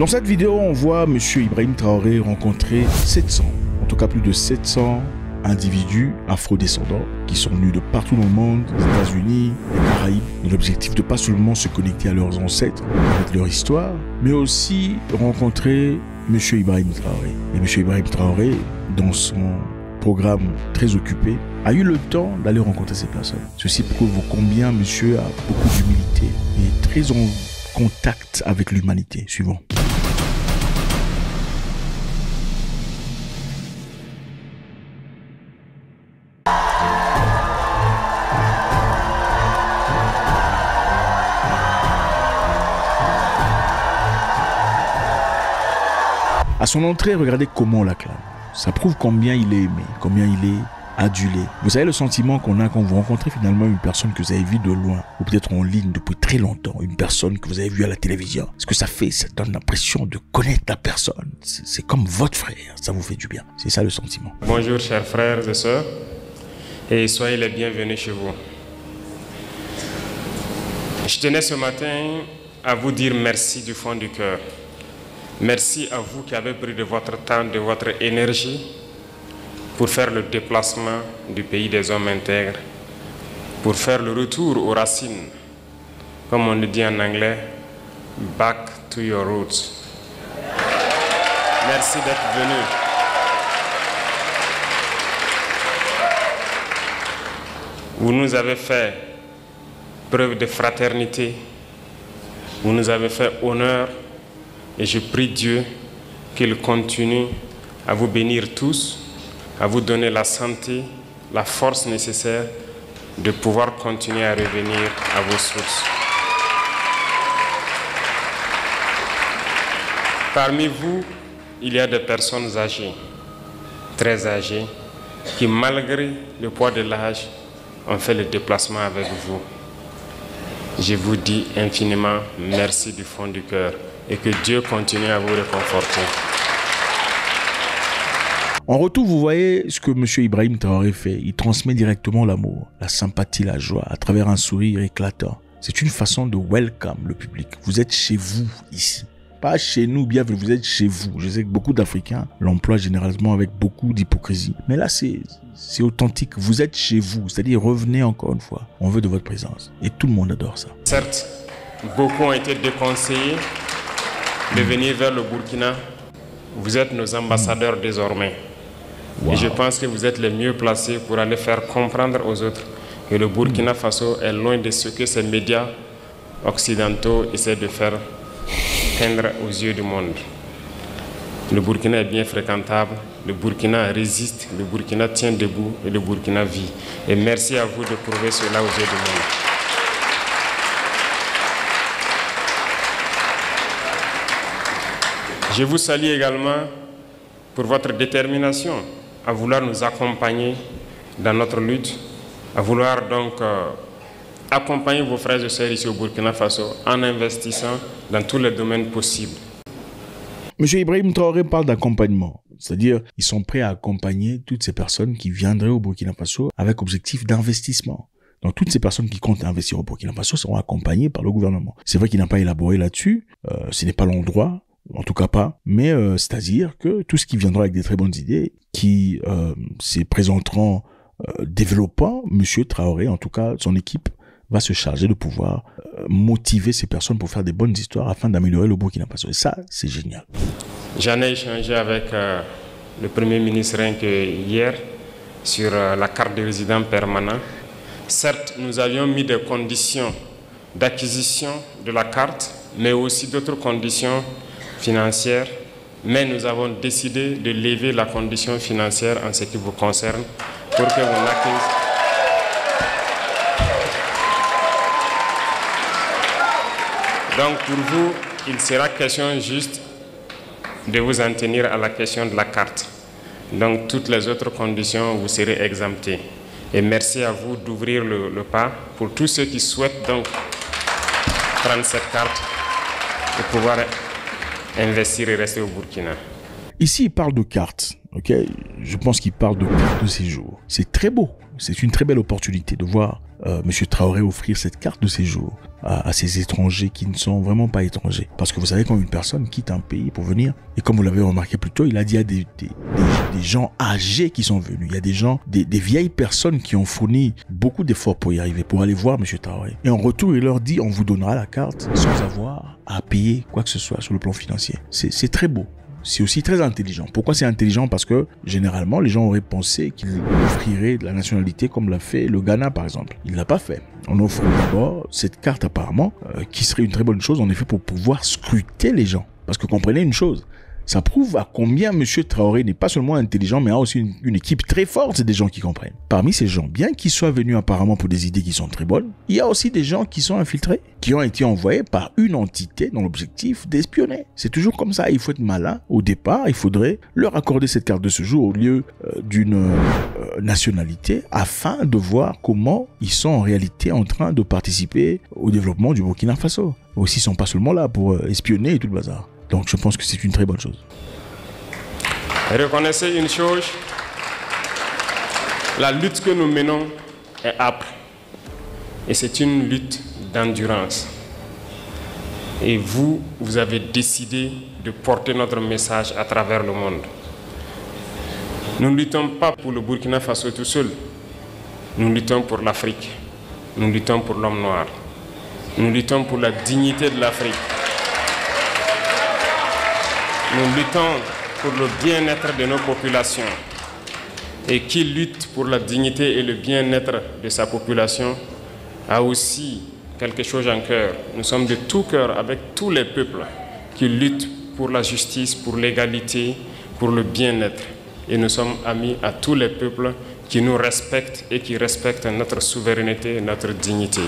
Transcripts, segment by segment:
Dans cette vidéo, on voit M. Ibrahim Traoré rencontrer 700, en tout cas plus de 700 individus afro-descendants qui sont venus de partout dans le monde, les États-Unis, les Caraïbes, dans l'objectif de pas seulement se connecter à leurs ancêtres, avec leur histoire, mais aussi rencontrer M. Ibrahim Traoré. Et M. Ibrahim Traoré, dans son programme très occupé, a eu le temps d'aller rencontrer ces personnes. Ceci prouve combien monsieur a beaucoup d'humilité et est très en contact avec l'humanité. Suivant. À son entrée, regardez comment on l'acclame. Ça prouve combien il est aimé, combien il est adulé. Vous savez le sentiment qu'on a quand vous rencontrez finalement une personne que vous avez vue de loin, ou peut-être en ligne depuis très longtemps, une personne que vous avez vue à la télévision. Ce que ça fait, ça donne l'impression de connaître la personne. C'est comme votre frère, ça vous fait du bien. C'est ça le sentiment. Bonjour chers frères et sœurs, et soyez les bienvenus chez vous. Je tenais ce matin à vous dire merci du fond du cœur. Merci à vous qui avez pris de votre temps, de votre énergie pour faire le déplacement du pays des hommes intègres, pour faire le retour aux racines, comme on le dit en anglais, back to your roots. Merci d'être venus. Vous nous avez fait preuve de fraternité, vous nous avez fait honneur. Et je prie Dieu qu'il continue à vous bénir tous, à vous donner la santé, la force nécessaire de pouvoir continuer à revenir à vos sources. Parmi vous, il y a des personnes âgées, très âgées, qui malgré le poids de l'âge, ont fait le déplacement avec vous. Je vous dis infiniment merci du fond du cœur. Et que Dieu continue à vous réconforter. En retour, vous voyez ce que M. Ibrahim Traoré fait. Il transmet directement l'amour, la sympathie, la joie, à travers un sourire éclatant. C'est une façon de welcome le public. Vous êtes chez vous, ici. Pas chez nous, bien, vous êtes chez vous. Je sais que beaucoup d'Africains l'emploient généralement avec beaucoup d'hypocrisie. Mais là, c'est authentique. Vous êtes chez vous. C'est-à-dire, revenez encore une fois. On veut de votre présence. Et tout le monde adore ça. Certes, beaucoup ont été déconseillés de venir vers le Burkina. Vous êtes nos ambassadeurs désormais. Wow. Et je pense que vous êtes les mieux placés pour aller faire comprendre aux autres que le Burkina Faso est loin de ce que ces médias occidentaux essaient de faire peindre aux yeux du monde. Le Burkina est bien fréquentable, le Burkina résiste, le Burkina tient debout et le Burkina vit. Et merci à vous de prouver cela aux yeux du monde. Je vous salue également pour votre détermination à vouloir nous accompagner dans notre lutte, à vouloir donc accompagner vos frères et sœurs ici au Burkina Faso en investissant dans tous les domaines possibles. M. Ibrahim Traoré parle d'accompagnement, c'est-à-dire ils sont prêts à accompagner toutes ces personnes qui viendraient au Burkina Faso avec objectif d'investissement. Donc toutes ces personnes qui comptent investir au Burkina Faso seront accompagnées par le gouvernement. C'est vrai qu'il n'a pas élaboré là-dessus, ce n'est pas l'endroit. En tout cas pas, mais c'est-à-dire que tout ce qui viendra avec des très bonnes idées, qui se présenteront développant, M. Traoré, en tout cas son équipe, va se charger de pouvoir motiver ces personnes pour faire des bonnes histoires afin d'améliorer le Burkina Faso. Et ça, c'est génial. J'en ai échangé avec le Premier ministre rien que hier sur la carte de résident permanent. Certes, nous avions mis des conditions d'acquisition de la carte, mais aussi d'autres conditions financière, mais nous avons décidé de lever la condition financière en ce qui vous concerne pour que vous n'acquisiez. Donc pour vous, il sera question juste de vous en tenir à la question de la carte. Donc toutes les autres conditions, vous serez exemptés. Et merci à vous d'ouvrir le pas pour tous ceux qui souhaitent donc prendre cette carte et pouvoir investir et rester au Burkina. Ici, il parle de cartes, ok? Je pense qu'il parle de carte de séjour. C'est très beau. C'est une très belle opportunité de voir M. Traoré offrir cette carte de séjour à ces étrangers qui ne sont vraiment pas étrangers. Parce que vous savez, quand une personne quitte un pays pour venir, et comme vous l'avez remarqué plus tôt, il a dit il y a des gens âgés qui sont venus. Il y a des gens, des vieilles personnes qui ont fourni beaucoup d'efforts pour y arriver, pour aller voir M. Traoré. Et en retour, il leur dit on vous donnera la carte sans avoir à payer quoi que ce soit sur le plan financier. C'est très beau. C'est aussi très intelligent. Pourquoi c'est intelligent? Parce que généralement, les gens auraient pensé qu'il offrirait de la nationalité comme l'a fait le Ghana, par exemple. Il ne l'a pas fait. On offre d'abord cette carte apparemment, qui serait une très bonne chose, en effet, pour pouvoir scruter les gens. Parce que comprenez une chose, ça prouve à combien M. Traoré n'est pas seulement intelligent, mais a aussi une équipe très forte, c'est des gens qui comprennent. Parmi ces gens, bien qu'ils soient venus apparemment pour des idées qui sont très bonnes, il y a aussi des gens qui sont infiltrés, qui ont été envoyés par une entité dans l'objectif d'espionner. C'est toujours comme ça, il faut être malin. Au départ, il faudrait leur accorder cette carte de séjour au lieu d'une nationalité, afin de voir comment ils sont en réalité en train de participer au développement du Burkina Faso. Aussi, ils ne sont pas seulement là pour espionner et tout le bazar. Donc je pense que c'est une très bonne chose. Reconnaissez une chose, la lutte que nous menons est âpre. Et c'est une lutte d'endurance. Et vous avez décidé de porter notre message à travers le monde. Nous ne luttons pas pour le Burkina Faso tout seul. Nous luttons pour l'Afrique. Nous luttons pour l'homme noir. Nous luttons pour la dignité de l'Afrique. Nous luttons pour le bien-être de nos populations. Et qui lutte pour la dignité et le bien-être de sa population a aussi quelque chose en cœur. Nous sommes de tout cœur avec tous les peuples qui luttent pour la justice, pour l'égalité, pour le bien-être. Et nous sommes amis à tous les peuples qui nous respectent et qui respectent notre souveraineté et notre dignité.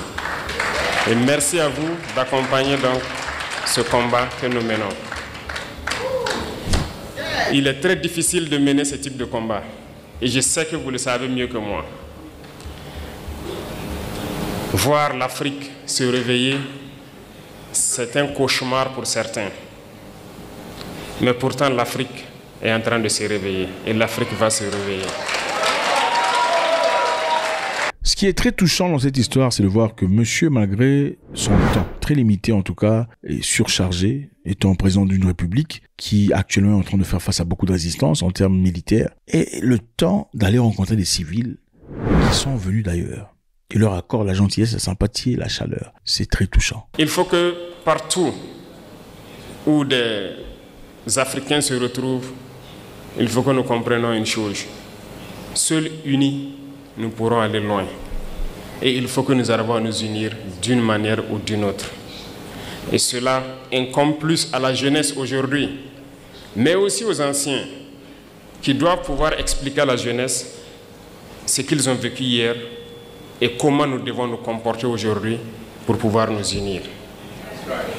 Et merci à vous d'accompagner donc ce combat que nous menons. Il est très difficile de mener ce type de combat. Et je sais que vous le savez mieux que moi. Voir l'Afrique se réveiller, c'est un cauchemar pour certains. Mais pourtant, l'Afrique est en train de se réveiller. Et l'Afrique va se réveiller. Ce qui est très touchant dans cette histoire, c'est de voir que monsieur, malgré son temps, très limité en tout cas, est surchargé, étant président d'une république qui actuellement est en train de faire face à beaucoup de résistance en termes militaires, et le temps d'aller rencontrer des civils qui sont venus d'ailleurs. Il leur accorde la gentillesse, la sympathie et la chaleur. C'est très touchant. Il faut que partout où des Africains se retrouvent, il faut que nous comprenions une chose. Seuls unis, nous pourrons aller loin. Et il faut que nous arrivions à nous unir d'une manière ou d'une autre. Et cela incombe plus à la jeunesse aujourd'hui, mais aussi aux anciens, qui doivent pouvoir expliquer à la jeunesse ce qu'ils ont vécu hier et comment nous devons nous comporter aujourd'hui pour pouvoir nous unir.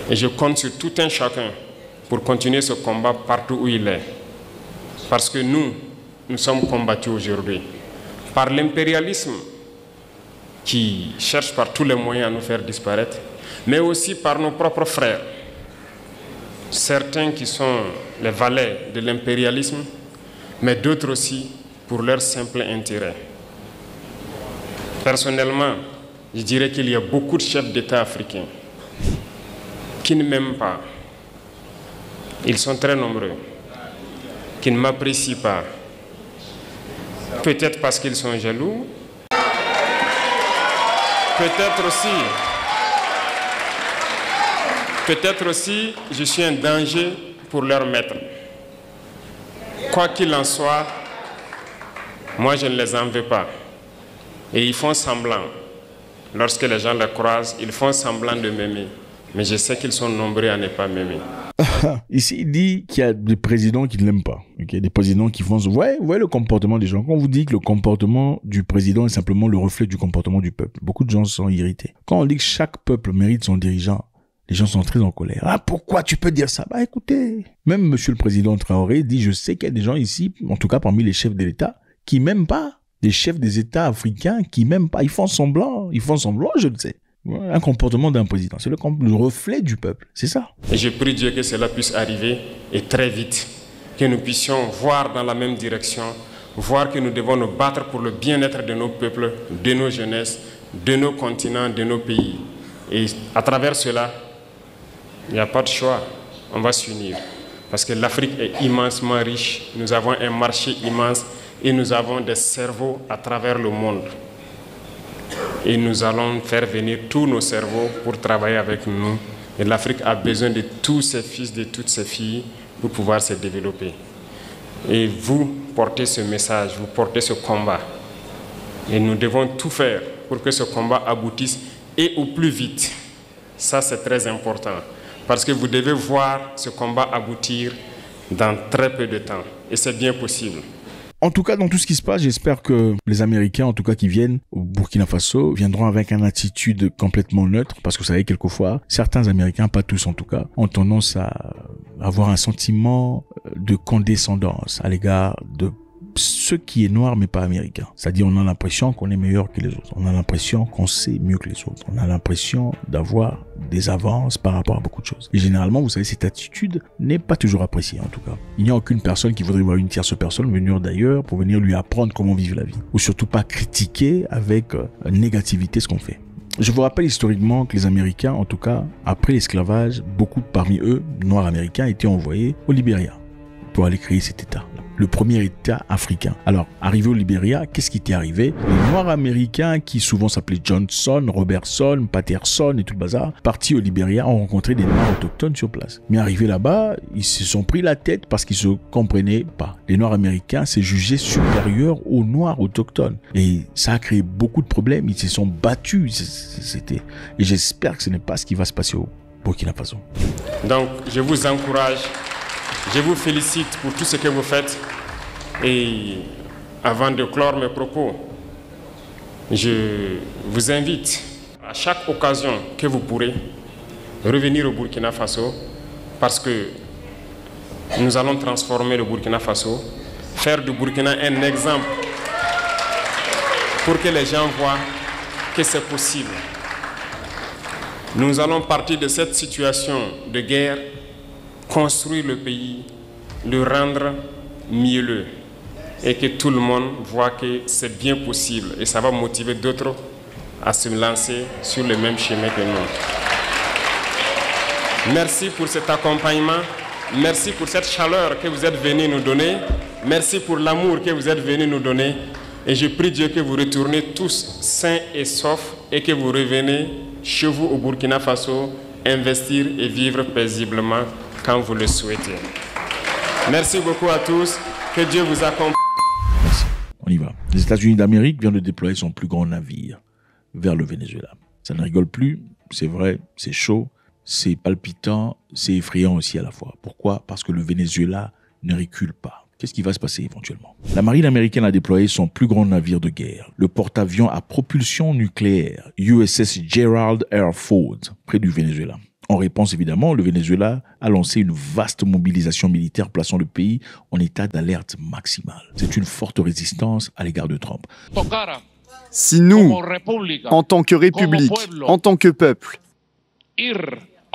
Et je compte sur tout un chacun pour continuer ce combat partout où il est. Parce que nous sommes combattus aujourd'hui par l'impérialisme qui cherche par tous les moyens à nous faire disparaître, mais aussi par nos propres frères. Certains qui sont les valets de l'impérialisme, mais d'autres aussi pour leur simple intérêt. Personnellement, je dirais qu'il y a beaucoup de chefs d'État africains qui ne m'aiment pas. Ils sont très nombreux, qui ne m'apprécient pas. Peut-être parce qu'ils sont jaloux, peut-être aussi je suis un danger pour leur maître. Quoi qu'il en soit, moi je ne les en veux pas. Et ils font semblant. Lorsque les gens les croisent, ils font semblant de m'aimer. Mais je sais qu'ils sont nombreux à ne pas m'aimer. Ici, il dit qu'il y a des présidents qui ne l'aiment pas. Okay? Des présidents qui font... Vous voyez le comportement des gens. Quand on vous dit que le comportement du président est simplement le reflet du comportement du peuple, beaucoup de gens sont irrités. Quand on dit que chaque peuple mérite son dirigeant, les gens sont très en colère. Ah, pourquoi tu peux dire ça? Bah écoutez, même monsieur le président Traoré dit, je sais qu'il y a des gens ici, en tout cas parmi les chefs de l'État, qui m'aiment pas. Des chefs des États africains qui m'aiment pas. Ils font semblant, je le sais. Un comportement d'un président, c'est le reflet du peuple, c'est ça. Et je prie Dieu que cela puisse arriver et très vite, que nous puissions voir dans la même direction, voir que nous devons nous battre pour le bien-être de nos peuples, de nos jeunesses, de nos continents, de nos pays. Et à travers cela, il n'y a pas de choix, on va s'unir. Parce que l'Afrique est immensément riche, nous avons un marché immense et nous avons des cerveaux à travers le monde. Et nous allons faire venir tous nos cerveaux pour travailler avec nous. Et l'Afrique a besoin de tous ses fils, de toutes ses filles pour pouvoir se développer. Et vous portez ce message, vous portez ce combat. Et nous devons tout faire pour que ce combat aboutisse et au plus vite. Ça, c'est très important. Parce que vous devez voir ce combat aboutir dans très peu de temps. Et c'est bien possible. En tout cas, dans tout ce qui se passe, j'espère que les Américains, en tout cas qui viennent au Burkina Faso, viendront avec une attitude complètement neutre. Parce que vous savez, quelquefois, certains Américains, pas tous en tout cas, ont tendance à avoir un sentiment de condescendance à l'égard de ce qui est noir mais pas américain. C'est-à-dire on a l'impression qu'on est meilleur que les autres. On a l'impression qu'on sait mieux que les autres. On a l'impression d'avoir des avances par rapport à beaucoup de choses. Et généralement, vous savez, cette attitude n'est pas toujours appréciée en tout cas. Il n'y a aucune personne qui voudrait voir une tierce personne venir d'ailleurs pour venir lui apprendre comment vivre la vie. Ou surtout pas critiquer avec négativité ce qu'on fait. Je vous rappelle historiquement que les Américains, en tout cas, après l'esclavage, beaucoup parmi eux, noirs américains, étaient envoyés au Libéria pour aller créer cet État. Le premier État africain. Alors, arrivé au Libéria, qu'est-ce qui était arrivé? Les Noirs américains, qui souvent s'appelaient Johnson, Robertson, Patterson et tout le bazar, partis au Libéria, ont rencontré des Noirs autochtones sur place. Mais arrivés là-bas, ils se sont pris la tête parce qu'ils se comprenaient pas. Les Noirs américains s'est jugé supérieurs aux Noirs autochtones. Et ça a créé beaucoup de problèmes. Ils se sont battus. Et j'espère que ce n'est pas ce qui va se passer au Burkina Faso. Donc, je vous encourage. Je vous félicite pour tout ce que vous faites et avant de clore mes propos, je vous invite à chaque occasion que vous pourrez revenir au Burkina Faso parce que nous allons transformer le Burkina Faso, faire du Burkina un exemple pour que les gens voient que c'est possible. Nous allons partir de cette situation de guerre, construire le pays, le rendre mielleux et que tout le monde voit que c'est bien possible et ça va motiver d'autres à se lancer sur le même chemin que nous. Merci pour cet accompagnement, merci pour cette chaleur que vous êtes venus nous donner, merci pour l'amour que vous êtes venus nous donner et je prie Dieu que vous retournez tous sains et saufs et que vous revenez chez vous au Burkina Faso, investir et vivre paisiblement quand vous le souhaitez. Merci beaucoup à tous. Que Dieu vous accompagne. Merci. On y va. Les États-Unis d'Amérique viennent de déployer son plus grand navire vers le Venezuela. Ça ne rigole plus, c'est vrai, c'est chaud, c'est palpitant, c'est effrayant aussi à la fois. Pourquoi? Parce que le Venezuela ne recule pas. Qu'est-ce qui va se passer éventuellement? La marine américaine a déployé son plus grand navire de guerre, le porte-avions à propulsion nucléaire USS Gerald R. Ford, près du Venezuela. En réponse, évidemment, le Venezuela a lancé une vaste mobilisation militaire plaçant le pays en état d'alerte maximale. C'est une forte résistance à l'égard de Trump. Si nous, en tant que République, en tant que peuple,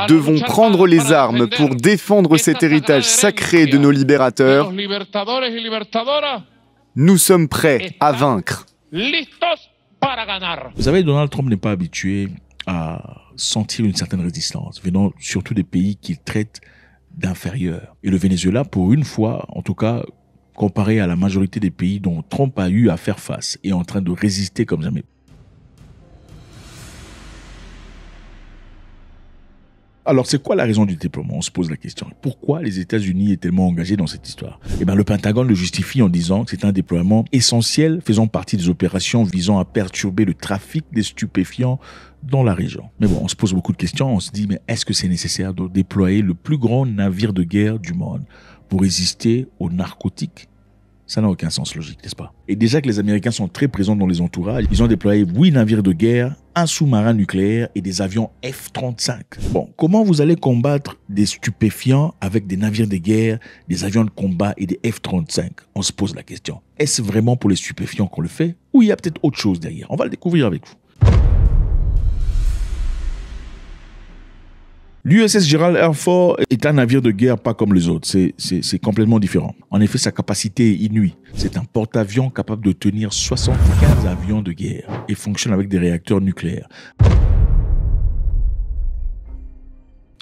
devons prendre les armes pour défendre cet héritage sacré de nos libérateurs, nous sommes prêts à vaincre. Vous savez, Donald Trump n'est pas habitué à sentir une certaine résistance, venant surtout des pays qu'il traite d'inférieurs. Et le Venezuela, pour une fois, en tout cas, comparé à la majorité des pays dont Trump a eu à faire face, est en train de résister comme jamais. Alors, c'est quoi la raison du déploiement? On se pose la question. Pourquoi les États-Unis est tellement engagés dans cette histoire? Eh bien, le Pentagone le justifie en disant que c'est un déploiement essentiel faisant partie des opérations visant à perturber le trafic des stupéfiants dans la région. Mais bon, on se pose beaucoup de questions. On se dit, mais est-ce que c'est nécessaire de déployer le plus grand navire de guerre du monde pour résister aux narcotiques? Ça n'a aucun sens logique, n'est-ce pas? Et déjà que les Américains sont très présents dans les entourages, ils ont déployé 8 navires de guerre, un sous-marin nucléaire et des avions F-35. Bon, comment vous allez combattre des stupéfiants avec des navires de guerre, des avions de combat et des F-35? On se pose la question. Est-ce vraiment pour les stupéfiants qu'on le fait? Ou il y a peut-être autre chose derrière? On va le découvrir avec vous. L'USS Gerald R. Ford est un navire de guerre pas comme les autres. C'est complètement différent. En effet, sa capacité est inouïe. C'est un porte-avions capable de tenir 75 avions de guerre et fonctionne avec des réacteurs nucléaires.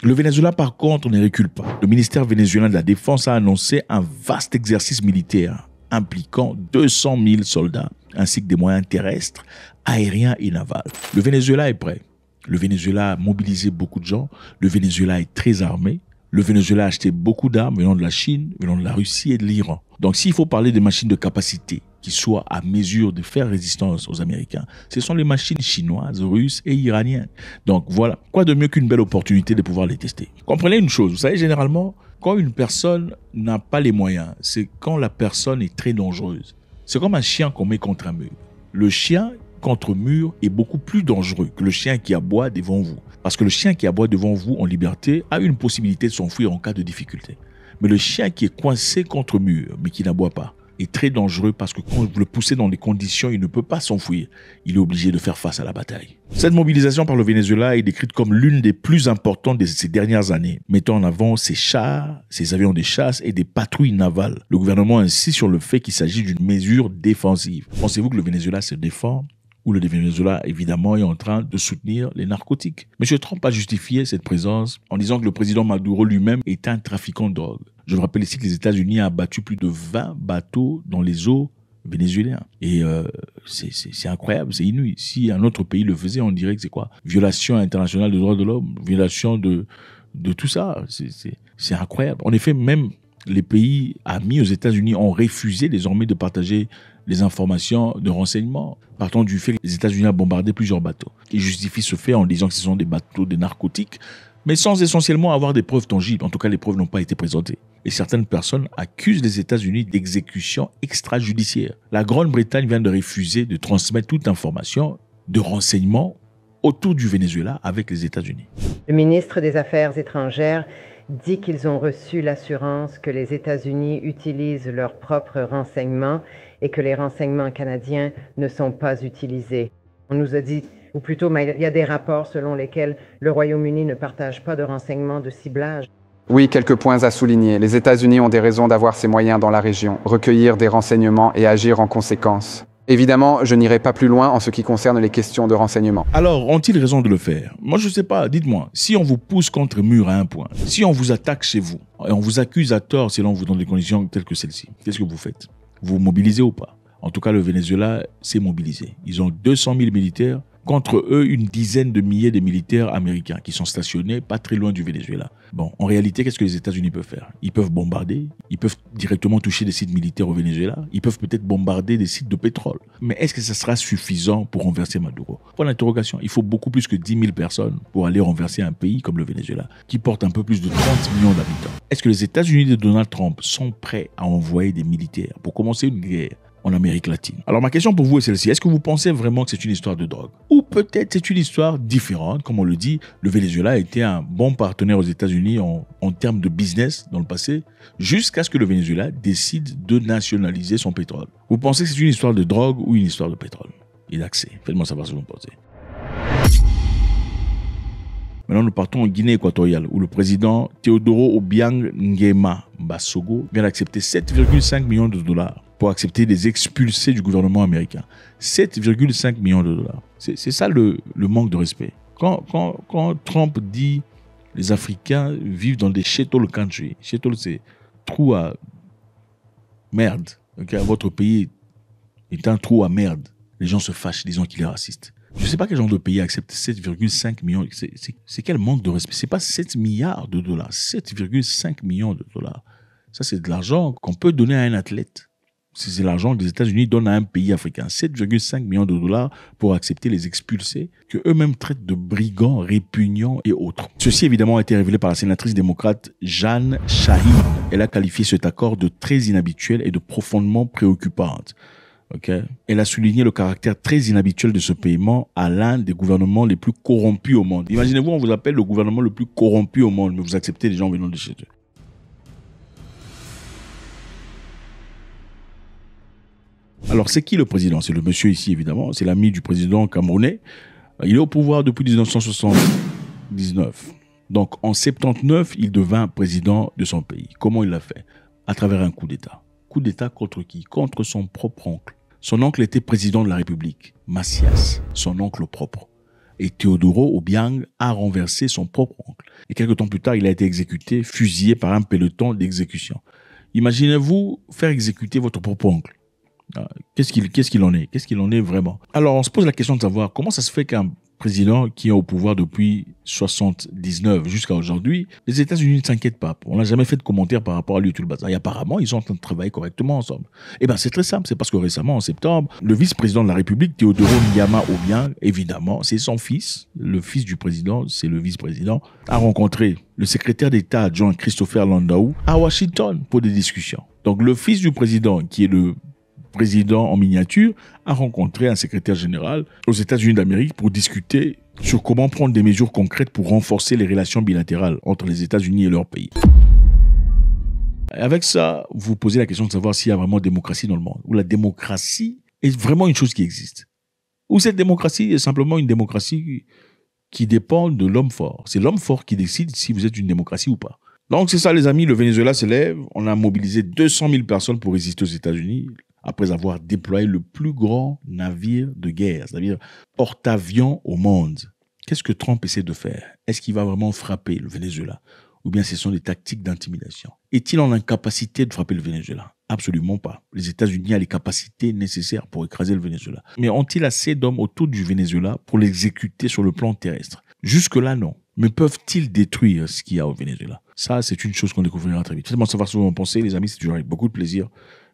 Le Venezuela, par contre, ne recule pas. Le ministère vénézuélien de la Défense a annoncé un vaste exercice militaire impliquant 200 000 soldats, ainsi que des moyens terrestres, aériens et navals. Le Venezuela est prêt. Le Venezuela a mobilisé beaucoup de gens. Le Venezuela est très armé. Le Venezuela a acheté beaucoup d'armes venant de la Chine, venant de la Russie et de l'Iran. Donc s'il faut parler des machines de capacité qui soient à mesure de faire résistance aux Américains, ce sont les machines chinoises, russes et iraniennes. Donc voilà, quoi de mieux qu'une belle opportunité de pouvoir les tester. Comprenez une chose, vous savez, généralement, quand une personne n'a pas les moyens, c'est quand la personne est très dangereuse. C'est comme un chien qu'on met contre un mur. Le chien contre mur est beaucoup plus dangereux que le chien qui aboie devant vous. Parce que le chien qui aboie devant vous en liberté a une possibilité de s'enfuir en cas de difficulté. Mais le chien qui est coincé contre mur, mais qui n'aboie pas, est très dangereux parce que quand vous le poussez dans les conditions, il ne peut pas s'enfuir. Il est obligé de faire face à la bataille. Cette mobilisation par le Venezuela est décrite comme l'une des plus importantes de ces dernières années, mettant en avant ses chars, ses avions de chasse et des patrouilles navales. Le gouvernement insiste sur le fait qu'il s'agit d'une mesure défensive. Pensez-vous que le Venezuela se défend ? Où le Venezuela, évidemment, est en train de soutenir les narcotiques. M. Trump a justifié cette présence en disant que le président Maduro lui-même est un trafiquant de drogue. Je vous rappelle ici que les États-Unis ont abattu plus de 20 bateaux dans les eaux vénézuéliennes. Et c'est incroyable, c'est inouï. Si un autre pays le faisait, on dirait que c'est quoi? Violation internationale des droits de l'homme, violation de tout ça. C'est incroyable. En effet, même les pays amis aux États-Unis ont refusé désormais de partager les informations de renseignement, partant du fait que les États-Unis ont bombardé plusieurs bateaux. Ils justifient ce fait en disant que ce sont des bateaux de narcotiques, mais sans essentiellement avoir des preuves tangibles. En tout cas, les preuves n'ont pas été présentées. Et certaines personnes accusent les États-Unis d'exécution extrajudiciaire. La Grande-Bretagne vient de refuser de transmettre toute information de renseignement autour du Venezuela avec les États-Unis. Le ministre des Affaires étrangères dit qu'ils ont reçu l'assurance que les États-Unis utilisent leurs propres renseignements et que les renseignements canadiens ne sont pas utilisés. On nous a dit, ou plutôt il y a des rapports selon lesquels le Royaume-Uni ne partage pas de renseignements de ciblage. Oui, quelques points à souligner. Les États-Unis ont des raisons d'avoir ces moyens dans la région, recueillir des renseignements et agir en conséquence. Évidemment, je n'irai pas plus loin en ce qui concerne les questions de renseignement. Alors, ont-ils raison de le faire? Moi, je ne sais pas. Dites-moi, si on vous pousse contre mur à un point, si on vous attaque chez vous, et on vous accuse à tort selon vous dans des conditions telles que celles-ci, qu'est-ce que vous faites? Vous mobilisez ou pas? En tout cas, le Venezuela s'est mobilisé. Ils ont 200 000 militaires. Contre eux, une dizaine de milliers de militaires américains qui sont stationnés pas très loin du Venezuela. Bon, en réalité, qu'est-ce que les États-Unis peuvent faire? Ils peuvent bombarder, ils peuvent directement toucher des sites militaires au Venezuela, ils peuvent peut-être bombarder des sites de pétrole. Mais est-ce que ça sera suffisant pour renverser Maduro? Point d'interrogation. Il faut beaucoup plus que 10 000 personnes pour aller renverser un pays comme le Venezuela, qui porte un peu plus de 30 millions d'habitants. Est-ce que les États-Unis de Donald Trump sont prêts à envoyer des militaires pour commencer une guerre en Amérique latine? Alors ma question pour vous est celle-ci. Est-ce que vous pensez vraiment que c'est une histoire de drogue? Ou peut-être c'est une histoire différente? Comme on le dit, le Venezuela a été un bon partenaire aux États-Unis en termes de business dans le passé, jusqu'à ce que le Venezuela décide de nationaliser son pétrole. Vous pensez que c'est une histoire de drogue ou une histoire de pétrole et d'accès? Faites-moi savoir ce que vous pensez. Maintenant, nous partons en Guinée équatoriale, où le président Teodoro Obiang Nguema Mbasogo vient d'accepter 7,5 millions de dollars pour accepter des expulsés du gouvernement américain. 7,5 millions de dollars. C'est ça le manque de respect. Quand Trump dit les Africains vivent dans des shithole country, shithole c'est trou à merde. Okay? Votre pays est un trou à merde. Les gens se fâchent disant qu'il est raciste. Je ne sais pas quel genre de pays accepte 7,5 millions. C'est quel manque de respect? C'est pas 7 milliards de dollars, 7,5 millions de dollars. Ça, c'est de l'argent qu'on peut donner à un athlète. C'est l'argent que les États-Unis donnent à un pays africain. 7,5 millions de dollars pour accepter les expulsés que eux-mêmes traitent de brigands, répugnants et autres. Ceci, évidemment, a été révélé par la sénatrice démocrate Jeanne Shaheen. Elle a qualifié cet accord de très inhabituel et de profondément préoccupante. Okay. Elle a souligné le caractère très inhabituel de ce paiement à l'un des gouvernements les plus corrompus au monde. Imaginez-vous, on vous appelle le gouvernement le plus corrompu au monde, mais vous acceptez les gens venant de chez eux. Alors, c'est qui le président? C'est le monsieur ici, évidemment. C'est l'ami du président camerounais. Il est au pouvoir depuis 1979. Donc en 79, il devint président de son pays. Comment il l'a fait? À travers un coup d'État. Coup d'État contre qui? Contre son propre oncle. Son oncle était président de la République, Macias, son oncle propre. Et Teodoro Obiang a renversé son propre oncle. Et quelques temps plus tard, il a été exécuté, fusillé par un peloton d'exécution. Imaginez-vous faire exécuter votre propre oncle. Qu'est-ce qu'il en est? Qu'est-ce qu'il en est vraiment? Alors, on se pose la question de savoir comment ça se fait qu'un président qui est au pouvoir depuis 79 jusqu'à aujourd'hui, les États-Unis ne s'inquiètent pas. On n'a jamais fait de commentaires par rapport à lui et tout le bazar. Et apparemment, ils sont en train de travailler correctement ensemble. Eh bien, c'est très simple. C'est parce que récemment, en septembre, le vice-président de la République, Teodoro Nyama Obiang, évidemment, c'est son fils. Le fils du président, c'est le vice-président, a rencontré le secrétaire d'État adjoint Christopher Landau à Washington pour des discussions. Donc, le fils du président, qui est le président en miniature, a rencontré un secrétaire général aux États-Unis d'Amérique pour discuter sur comment prendre des mesures concrètes pour renforcer les relations bilatérales entre les États-Unis et leur pays. Avec ça, vous posez la question de savoir s'il y a vraiment démocratie dans le monde, ou la démocratie est vraiment une chose qui existe, ou cette démocratie est simplement une démocratie qui dépend de l'homme fort. C'est l'homme fort qui décide si vous êtes une démocratie ou pas. Donc c'est ça les amis, le Venezuela s'élève, on a mobilisé 200 000 personnes pour résister aux États-Unis, après avoir déployé le plus grand navire de guerre, c'est-à-dire porte-avions au monde. Qu'est-ce que Trump essaie de faire? Est-ce qu'il va vraiment frapper le Venezuela? Ou bien ce sont des tactiques d'intimidation? Est-il en incapacité de frapper le Venezuela? Absolument pas. Les États-Unis ont les capacités nécessaires pour écraser le Venezuela. Mais ont-ils assez d'hommes autour du Venezuela pour l'exécuter sur le plan terrestre? Jusque-là, non. Mais peuvent-ils détruire ce qu'il y a au Venezuela? Ça, c'est une chose qu'on découvrira très vite. Faites-moi savoir ce que vous en pensez, les amis. C'est toujours avec beaucoup de plaisir.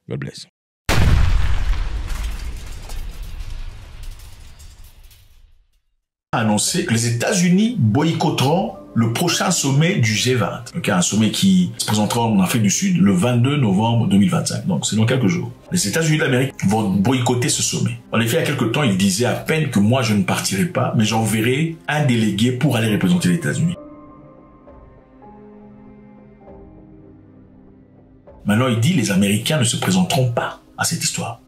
God bless. A annoncé que les États-Unis boycotteront le prochain sommet du G20. Donc, un sommet qui se présentera en Afrique du Sud le 22 novembre 2025. Donc, c'est dans quelques jours. Les États-Unis d'Amérique vont boycotter ce sommet. En effet, il y a quelques temps, il disait à peine que moi, je ne partirai pas, mais j'enverrai un délégué pour aller représenter les États-Unis. Maintenant, il dit les Américains ne se présenteront pas à cette histoire.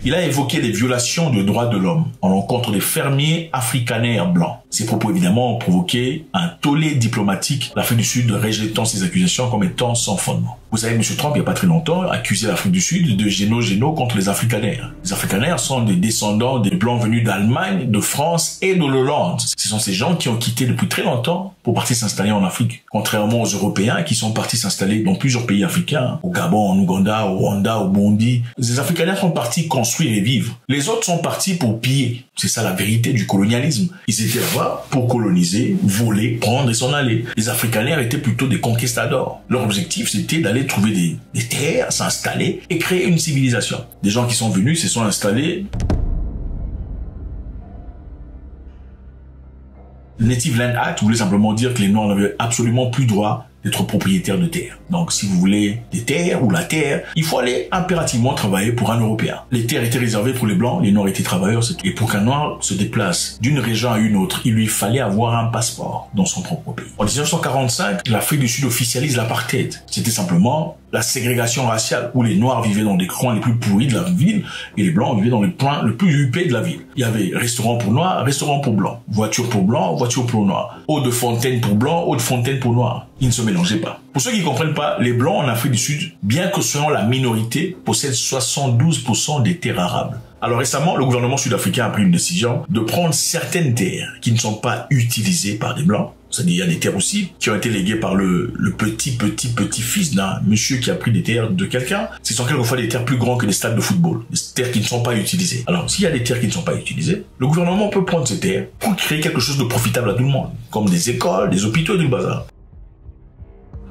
Il a évoqué les violations des droits de l'homme en l'encontre des fermiers afrikaners blancs. Ces propos évidemment ont provoqué un tollé diplomatique, l'Afrique du Sud rejetant ces accusations comme étant sans fondement. Vous savez, M. Trump, il n'y a pas très longtemps, a accusé l'Afrique du Sud de géno contre les Afrikaners. Les Afrikaners sont des descendants des Blancs venus d'Allemagne, de France et de Hollande. Ce sont ces gens qui ont quitté depuis très longtemps pour partir s'installer en Afrique. Contrairement aux Européens qui sont partis s'installer dans plusieurs pays africains, au Gabon, en Ouganda, au Rwanda, au Burundi. Les Afrikaners sont partis construire et vivre. Les autres sont partis pour piller. C'est ça la vérité du colonialisme. Ils étaient là-bas pour coloniser, voler, prendre et s'en aller. Les Afrikaners étaient plutôt des conquistadors. Leur objectif, c'était d'aller trouver des terres, s'installer et créer une civilisation. Des gens qui sont venus se sont installés. Le Native Land Act voulait simplement dire que les Noirs n'avaient absolument plus droit d'être propriétaires de terres. Donc, si vous voulez des terres ou la terre, il faut aller impérativement travailler pour un Européen. Les terres étaient réservées pour les Blancs, les Noirs étaient travailleurs. Et pour qu'un Noir se déplace d'une région à une autre, il lui fallait avoir un passeport dans son propre pays. En 1945, l'Afrique du Sud officialise l'apartheid. C'était simplement la ségrégation raciale où les Noirs vivaient dans des coins les plus pourris de la ville et les Blancs vivaient dans les coins les plus huppés de la ville. Il y avait restaurant pour Noirs, restaurant pour Blancs, voiture pour Blancs, voiture pour Noirs, eau de fontaine pour Blancs, eau de fontaine pour Noirs. Ils ne se mélangeaient pas. Pour ceux qui ne comprennent pas, les Blancs en Afrique du Sud, bien que soyant la minorité, possèdent 72% des terres arables. Alors récemment, le gouvernement sud-africain a pris une décision de prendre certaines terres qui ne sont pas utilisées par des Blancs. C'est-à-dire, il y a des terres aussi qui ont été léguées par le petit-fils d'un monsieur qui a pris des terres de quelqu'un. Ce sont quelquefois des terres plus grandes que des stades de football. Des terres qui ne sont pas utilisées. Alors, s'il y a des terres qui ne sont pas utilisées, le gouvernement peut prendre ces terres pour créer quelque chose de profitable à tout le monde. Comme des écoles, des hôpitaux et du bazar.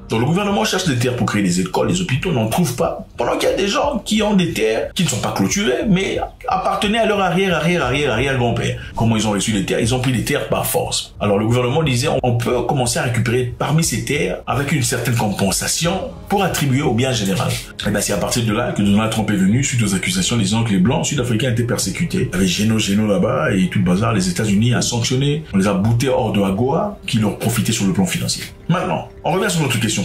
Donc le gouvernement cherche des terres pour créer des écoles, des hôpitaux, n'en trouve pas. Pendant qu'il y a des gens qui ont des terres qui ne sont pas clôturées, mais appartenaient à leur arrière-grand-père. Comment ils ont reçu les terres? Ils ont pris des terres par force. Alors le gouvernement disait, on peut commencer à récupérer parmi ces terres avec une certaine compensation pour attribuer au bien général. Et ben c'est à partir de là que Donald Trump est venu suite aux accusations disant que les Blancs sud-africains étaient persécutés. Il y avait géno là-bas et tout le bazar. Les États-Unis a sanctionné, on les a boutés hors de AGOA qui leur profitaient sur le plan financier. Maintenant, on revient sur notre question.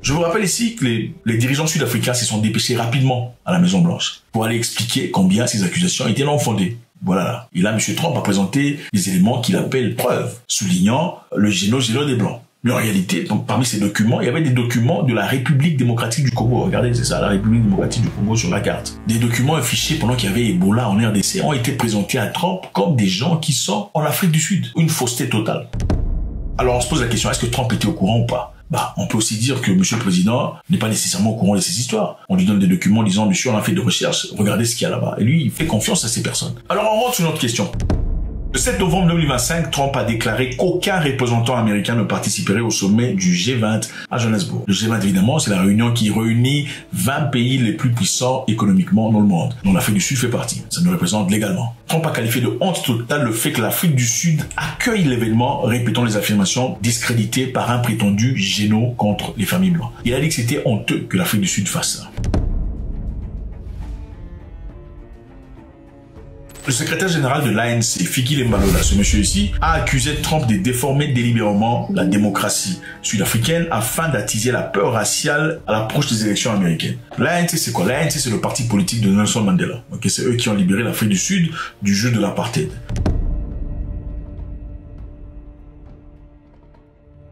Je vous rappelle ici que les dirigeants sud-africains se sont dépêchés rapidement à la Maison-Blanche pour aller expliquer combien ces accusations étaient non fondées. Voilà. Et là, M. Trump a présenté des éléments qu'il appelle preuves, soulignant le génocide des Blancs. Mais en réalité, donc, parmi ces documents, il y avait des documents de la République démocratique du Congo. Regardez, c'est ça, la République démocratique du Congo sur la carte. Des documents affichés pendant qu'il y avait Ebola en RDC ont été présentés à Trump comme des gens qui sont en Afrique du Sud. Une fausseté totale. Alors on se pose la question, est-ce que Trump était au courant ou pas? On peut aussi dire que Monsieur le Président n'est pas nécessairement au courant de ces histoires. On lui donne des documents disant, monsieur, on a fait des recherches, regardez ce qu'il y a là-bas. Et lui, il fait confiance à ces personnes. Alors on rentre sur une autre question. Le 7 novembre 2025, Trump a déclaré qu'aucun représentant américain ne participerait au sommet du G20 à Johannesburg. Le G20, évidemment, c'est la réunion qui réunit 20 pays les plus puissants économiquement dans le monde, dont l'Afrique du Sud fait partie. Ça nous représente légalement. Trump a qualifié de honte totale le fait que l'Afrique du Sud accueille l'événement, répétant les affirmations discréditées par un prétendu génocide contre les familles blanches. Il a dit que c'était honteux que l'Afrique du Sud fasse ça. Le secrétaire général de l'ANC, Fiki Lembalola, ce monsieur ici, a accusé Trump de déformer délibérément la démocratie sud-africaine afin d'attiser la peur raciale à l'approche des élections américaines. L'ANC, c'est quoi? L'ANC, c'est le parti politique de Nelson Mandela. Okay, c'est eux qui ont libéré l'Afrique du Sud du jeu de l'apartheid.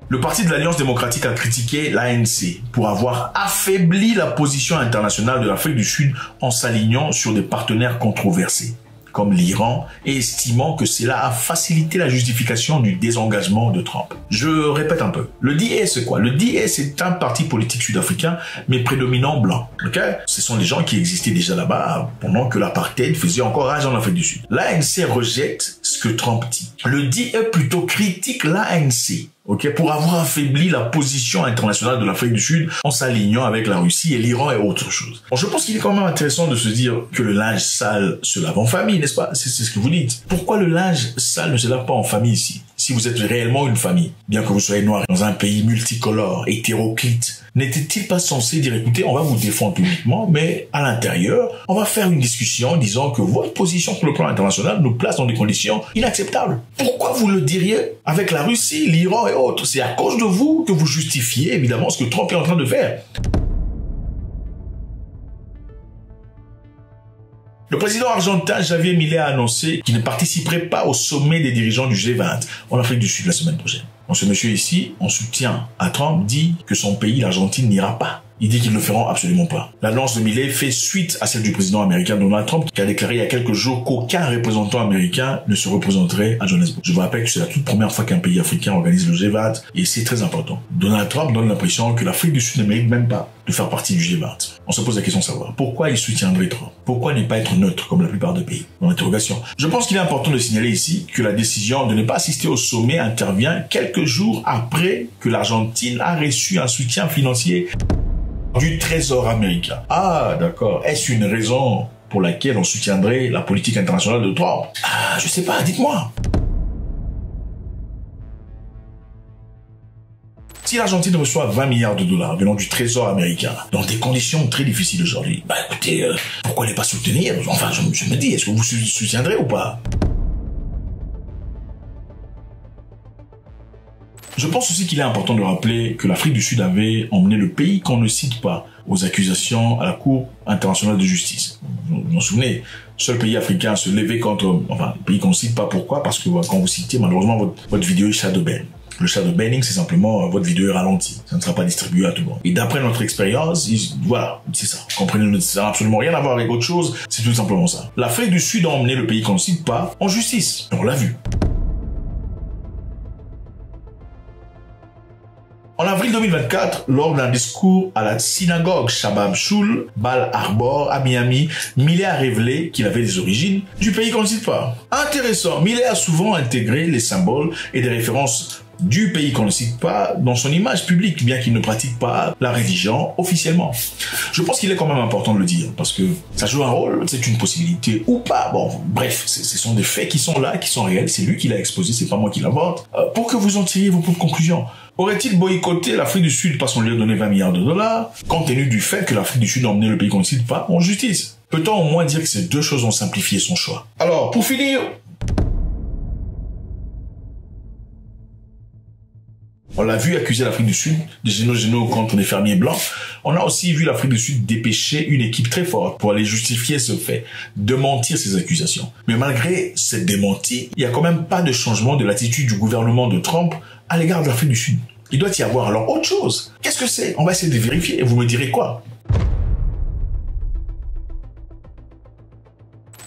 Le parti de l'Alliance démocratique a critiqué l'ANC pour avoir affaibli la position internationale de l'Afrique du Sud en s'alignant sur des partenaires controversés, comme l'Iran, et estimant que cela a facilité la justification du désengagement de Trump. Je répète un peu. Le DA, c'est quoi? Le DA, c'est un parti politique sud-africain, mais prédominant blanc. Okay? Ce sont des gens qui existaient déjà là-bas pendant que l'apartheid faisait encore rage en Afrique du Sud. L'ANC rejette ce que Trump dit. Le DA plutôt critique l'ANC. Okay, pour avoir affaibli la position internationale de l'Afrique du Sud en s'alignant avec la Russie et l'Iran et autre chose. Bon, je pense qu'il est quand même intéressant de se dire que le linge sale se lave en famille, n'est-ce pas? C'est ce que vous dites. Pourquoi le linge sale ne se lave pas en famille ici? Si vous êtes réellement une famille, bien que vous soyez noir dans un pays multicolore, hétéroclite, n'était-il pas censé dire, écoutez, on va vous défendre publiquement, mais à l'intérieur, on va faire une discussion disant que votre position sur le plan international nous place dans des conditions inacceptables. Pourquoi vous le diriez avec la Russie, l'Iran et autres? C'est à cause de vous que vous justifiez évidemment ce que Trump est en train de faire. Le président argentin Javier Milei a annoncé qu'il ne participerait pas au sommet des dirigeants du G20 en Afrique du Sud la semaine prochaine. Donc ce monsieur ici, en soutien à Trump, dit que son pays, l'Argentine, n'ira pas. Il dit qu'ils ne le feront absolument pas. L'annonce de Milei fait suite à celle du président américain Donald Trump qui a déclaré il y a quelques jours qu'aucun représentant américain ne se représenterait à Johannesburg. Je vous rappelle que c'est la toute première fois qu'un pays africain organise le G20 et c'est très important. Donald Trump donne l'impression que l'Afrique du Sud ne mérite même pas de faire partie du G20. On se pose la question de savoir pourquoi il soutiendrait Trump. Pourquoi ne pas être neutre comme la plupart des pays? Dans l'interrogation. Je pense qu'il est important de signaler ici que la décision de ne pas assister au sommet intervient quelques jours après que l'Argentine a reçu un soutien financier du Trésor américain. Ah, d'accord. Est-ce une raison pour laquelle on soutiendrait la politique internationale de Trump? Ah, je sais pas, dites-moi. Si l'Argentine reçoit 20 milliards de dollars venant du Trésor américain, dans des conditions très difficiles aujourd'hui, écoutez, pourquoi ne pas soutenir? Enfin, je me dis, est-ce que vous soutiendrez ou pas? Je pense aussi qu'il est important de rappeler que l'Afrique du Sud avait emmené le pays qu'on ne cite pas aux accusations à la Cour internationale de justice. Vous vous souvenez, seul pays africain à se lever contre, enfin, le pays qu'on ne cite pas. Pourquoi? Parce que quand vous citez, malheureusement, votre vidéo est shadow ban. Le shadow banning, c'est simplement votre vidéo est ralentie. Ça ne sera pas distribué à tout le monde. Et d'après notre expérience, voilà, c'est ça. Comprenez, ça n'a absolument rien à voir avec autre chose. C'est tout simplement ça. L'Afrique du Sud a emmené le pays qu'on ne cite pas en justice. On l'a vu. En avril 2024, lors d'un discours à la synagogue Shabab Shul, Bal Harbor, à Miami, Milei a révélé qu'il avait des origines du pays qu'on ne cite pas. Intéressant, Milei a souvent intégré les symboles et des références du pays qu'on ne cite pas dans son image publique, bien qu'il ne pratique pas la religion officiellement. Je pense qu'il est quand même important de le dire, parce que ça joue un rôle, c'est une possibilité ou pas. Bon, bref, ce sont des faits qui sont là, qui sont réels, c'est lui qui l'a exposé, c'est pas moi qui l'invente, pour que vous en tiriez vos propres conclusions. Aurait-il boycotté l'Afrique du Sud parce qu'on lui a donné 20 milliards de dollars, compte tenu du fait que l'Afrique du Sud a emmené le pays qu'on ne cite pas en justice? Peut-on au moins dire que ces deux choses ont simplifié son choix? Alors, pour finir, On l'a vu accuser l'Afrique du Sud de génocide contre les fermiers blancs. On a aussi vu l'Afrique du Sud dépêcher une équipe très forte pour aller justifier ce fait, démentir ces accusations. Mais malgré cette démentie, il n'y a quand même pas de changement de l'attitude du gouvernement de Trump à l'égard de l'Afrique du Sud. Il doit y avoir alors autre chose. Qu'est-ce que c'est? On va essayer de vérifier et vous me direz quoi?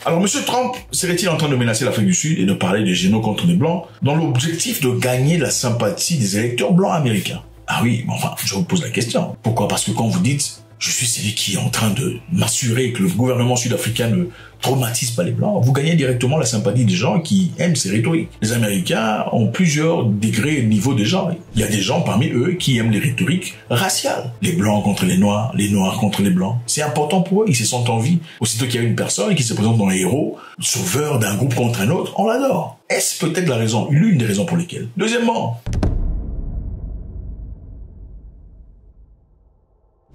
Alors, M. Trump serait-il en train de menacer l'Afrique du Sud et de parler de génocide contre les Blancs dans l'objectif de gagner la sympathie des électeurs blancs américains? Ah oui, mais enfin, je vous pose la question. Pourquoi? Parce que quand vous dites « je suis celui qui est en train de m'assurer que le gouvernement sud-africain ne traumatise pas les Blancs », vous gagnez directement la sympathie des gens qui aiment ces rhétoriques. Les Américains ont plusieurs degrés et niveaux de gens. Il y a des gens parmi eux qui aiment les rhétoriques raciales. Les Blancs contre les Noirs contre les Blancs. C'est important pour eux, ils se sentent en vie. Aussitôt qu'il y a une personne qui se présente dans un héros, sauveur d'un groupe contre un autre, on l'adore. Est-ce peut-être la raison, l'une des raisons pour lesquelles? Deuxièmement,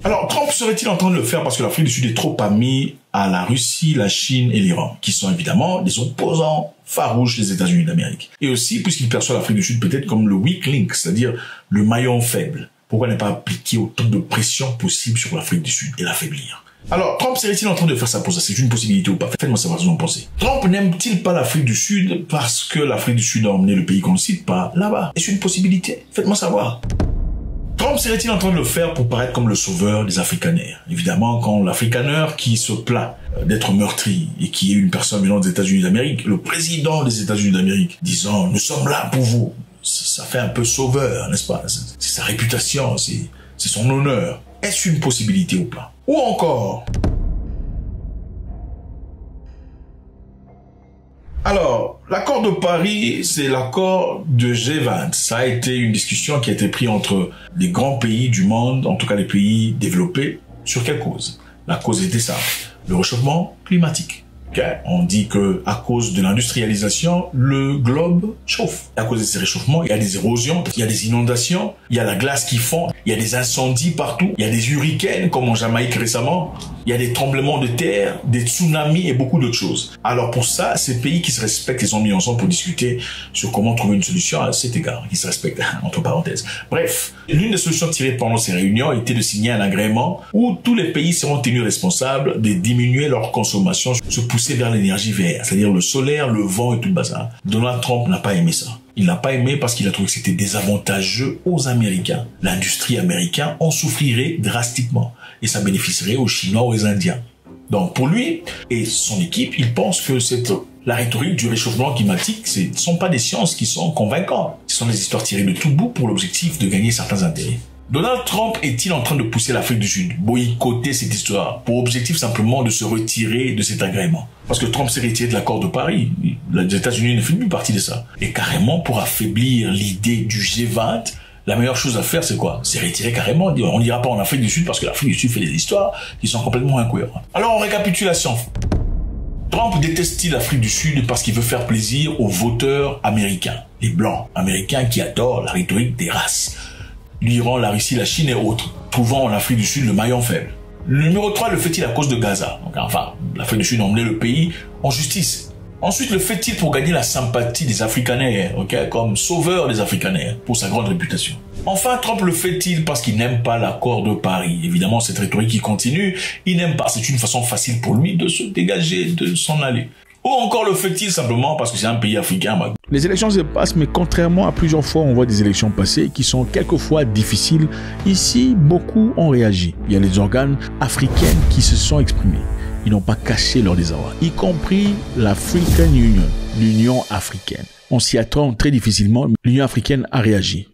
alors, Trump serait-il en train de le faire parce que l'Afrique du Sud est trop amie à la Russie, la Chine et l'Iran, qui sont évidemment des opposants farouches des États-Unis d'Amérique. Et aussi, puisqu'il perçoit l'Afrique du Sud peut-être comme le weak link, c'est-à-dire le maillon faible. Pourquoi ne pas appliquer autant de pression possible sur l'Afrique du Sud et l'affaiblir? Alors, Trump serait-il en train de faire ça pour ça? C'est une possibilité ou pas? Faites-moi savoir ce que vous en pensez. Trump n'aime-t-il pas l'Afrique du Sud parce que l'Afrique du Sud a emmené le pays qu'on ne cite pas là-bas? Est-ce une possibilité? Faites-moi savoir. Trump serait-il en train de le faire pour paraître comme le sauveur des Afrikaners? Évidemment, quand l'Afrikaner qui se plaint d'être meurtri et qui est une personne venant des États-Unis d'Amérique, le président des États-Unis d'Amérique disant « nous sommes là pour vous », ça fait un peu sauveur, n'est-ce pas? C'est sa réputation, c'est son honneur. Est-ce une possibilité ou pas? Ou encore, alors, l'accord de Paris, c'est l'accord de G20. Ça a été une discussion qui a été prise entre les grands pays du monde, en tout cas les pays développés, sur quelle cause? La cause était simple, le réchauffement climatique. Okay. On dit que à cause de l'industrialisation, le globe chauffe. À cause de ces réchauffements, il y a des érosions, il y a des inondations, il y a la glace qui fond, il y a des incendies partout, il y a des hurricanes comme en Jamaïque récemment, il y a des tremblements de terre, des tsunamis et beaucoup d'autres choses. Alors pour ça, ces pays qui se respectent, ils sont mis ensemble pour discuter sur comment trouver une solution à cet égard, qui se respectent entre parenthèses. Bref, l'une des solutions tirées pendant ces réunions était de signer un agrément où tous les pays seront tenus responsables de diminuer leur consommation, se pousser vers l'énergie verte, c'est-à-dire le solaire, le vent et tout le bazar. Donald Trump n'a pas aimé ça. Il n'a pas aimé parce qu'il a trouvé que c'était désavantageux aux Américains. L'industrie américaine en souffrirait drastiquement et ça bénéficierait aux Chinois, aux Indiens. Donc pour lui et son équipe, ils pensent que la rhétorique du réchauffement climatique, ce ne sont pas des sciences qui sont convaincantes. Ce sont des histoires tirées de tout bout pour l'objectif de gagner certains intérêts. Donald Trump est-il en train de pousser l'Afrique du Sud, boycotter cette histoire, pour objectif simplement de se retirer de cet agrément? Parce que Trump s'est retiré de l'accord de Paris. Les États-Unis ne font plus partie de ça. Et carrément, pour affaiblir l'idée du G20, la meilleure chose à faire, c'est quoi? C'est retirer carrément. On n'ira pas en Afrique du Sud parce que l'Afrique du Sud fait des histoires qui sont complètement incohérentes. Alors, en récapitulation, Trump déteste-t-il l'Afrique du Sud parce qu'il veut faire plaisir aux voteurs américains, les blancs américains qui adorent la rhétorique des races? L'Iran, la Russie, la Chine et autres, trouvant en Afrique du Sud le maillon faible. Le numéro 3 le fait-il à cause de Gaza? Donc, enfin, l'Afrique du Sud a emmené le pays en justice. Ensuite, le fait-il pour gagner la sympathie des Afrikaners, comme sauveur des Afrikaners, pour sa grande réputation. Enfin, Trump le fait-il parce qu'il n'aime pas l'accord de Paris? Évidemment, cette rhétorique qui continue, il n'aime pas. C'est une façon facile pour lui de se dégager, de s'en aller. Ou encore le fait-il simplement parce que c'est un pays africain? Les élections se passent, mais contrairement à plusieurs fois, on voit des élections passées qui sont quelquefois difficiles. Ici, beaucoup ont réagi. Il y a les organes africains qui se sont exprimés. Ils n'ont pas caché leur désarroi, y compris l'African Union, l'Union africaine. On s'y attend très difficilement, mais l'Union africaine a réagi.